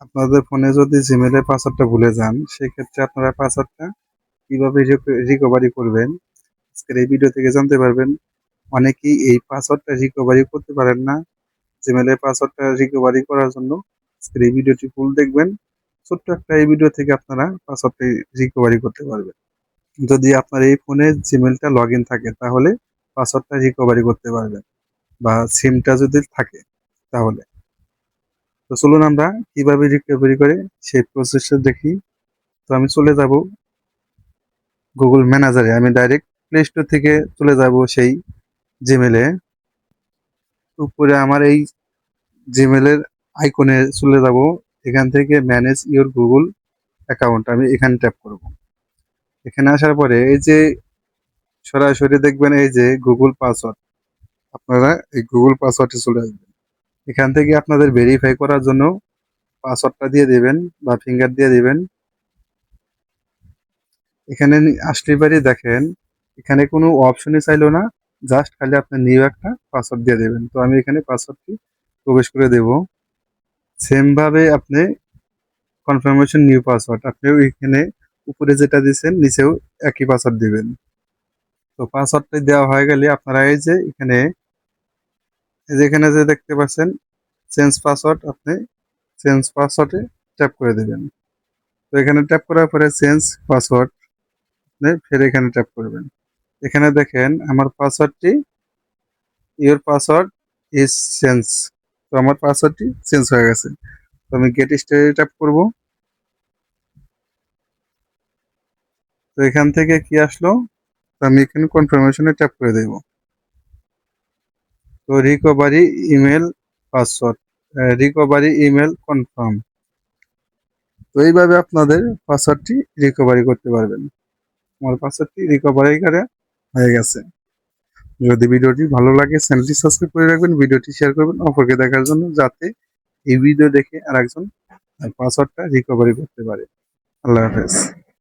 আপনাদের ফোনে যদি জিমেইলের পাসওয়ার্ডটা ভুলে যান, সেক্ষেত্রে আপনারা পাসওয়ার্ডটা কিভাবে রিকভারি করবেন, আজকের এই ভিডিও থেকে জানতে পারবেন। অনেকেই এই পাসওয়ার্ডটা রিকভারি করতে পারেন না। জিমেইলের পাসওয়ার্ডটা রিকভারি করার জন্য আজকের এই ভিডিওটি ফুল দেখবেন। ছোট্ট একটা এই ভিডিও থেকে আপনারা পাসওয়ার্ডটা রিকভারি করতে পারবেন। যদি আপনার এই ফোনে জিমেইলটা লগইন থাকে তাহলে পাসওয়ার্ডটা রিকভারি করতে পারবেন, বা সিমটা যদি থাকে তাহলে। তো চলুন আমরা কিভাবে রিকভারি করে সেই প্রসেসটা দেখি। তো আমি চলে যাব গুগল ম্যানেজারে, আমি ডাইরেক্ট প্লে স্টোর থেকে চলে যাব সেই জিমেলে। উপরে আমার এই জিমেলের আইকনে চলে যাব, এখান থেকে ম্যানেজ ইওর গুগল অ্যাকাউন্ট আমি এখানে ট্যাপ করব। এখানে আসার পরে এই যে সরাসরি দেখবেন এই যে গুগল পাসওয়ার্ড, আপনারা এই গুগল পাসওয়ার্ডে চলে আসবেন। এখান থেকে আপনাদের ভেরিফাই করার জন্য পাসওয়ার্ডটা দিয়ে দিবেন বা ফিঙ্গার দিয়ে দিবেন। এখানে আসলে পারি দেখেন এখানে কোনো অপশনই চাইলো না, জাস্ট খালি আপনি নিউ একটা পাসওয়ার্ড দিয়ে দেবেন। তো আমি এখানে পাসওয়ার্ডটি প্রবেশ করে দেব। সেম ভাবে আপনি কনফার্মেশন নিউ পাসওয়ার্ড, আপনিও এখানে উপরে যেটা দিচ্ছেন নিচেও একই পাসওয়ার্ড দিবেন। তো পাসওয়ার্ডটা দেওয়া হয়ে গেলে আপনারা এই যে এখানে যে দেখতে পাচ্ছেন চেঞ্জ পাসওয়ার্ড, আপনি চেঞ্জ পাসওয়ার্ডে ট্যাপ করে দেবেন। তো এখানে ট্যাপ করার পরে চেঞ্জ পাসওয়ার্ড আপনি ফের এখানে ট্যাপ করবেন। এখানে দেখেন আমার পাসওয়ার্ডটি ইওর পাসওয়ার্ড ইজ চেঞ্জ, তো আমার পাসওয়ার্ডটি চেঞ্জ হয়ে গেছে। তো আমি গেট স্টার্টেড ট্যাপ করব। তো এখান থেকে কি আসলো, তো আমি এখানে কনফার্মেশনে ট্যাপ করে দেব। তো recovery email password, recovery email confirm. তো এইভাবে আপনাদের পাসওয়ার্ডটি রিকভারি করতে পারবেন। আমার পাসওয়ার্ডটি রিকভারি করে হয়ে গেছে। যদি ভিডিওটি ভালো লাগে চ্যানেলটি সাবস্ক্রাইব করে রাখবেন, ভিডিওটি শেয়ার করবেন অপরকে দেখার জন্য, যাতে এই ভিডিও দেখে আরেকজন পাসওয়ার্ডটা রিকভারি করতে পারে। আল্লাহ হাফেজ।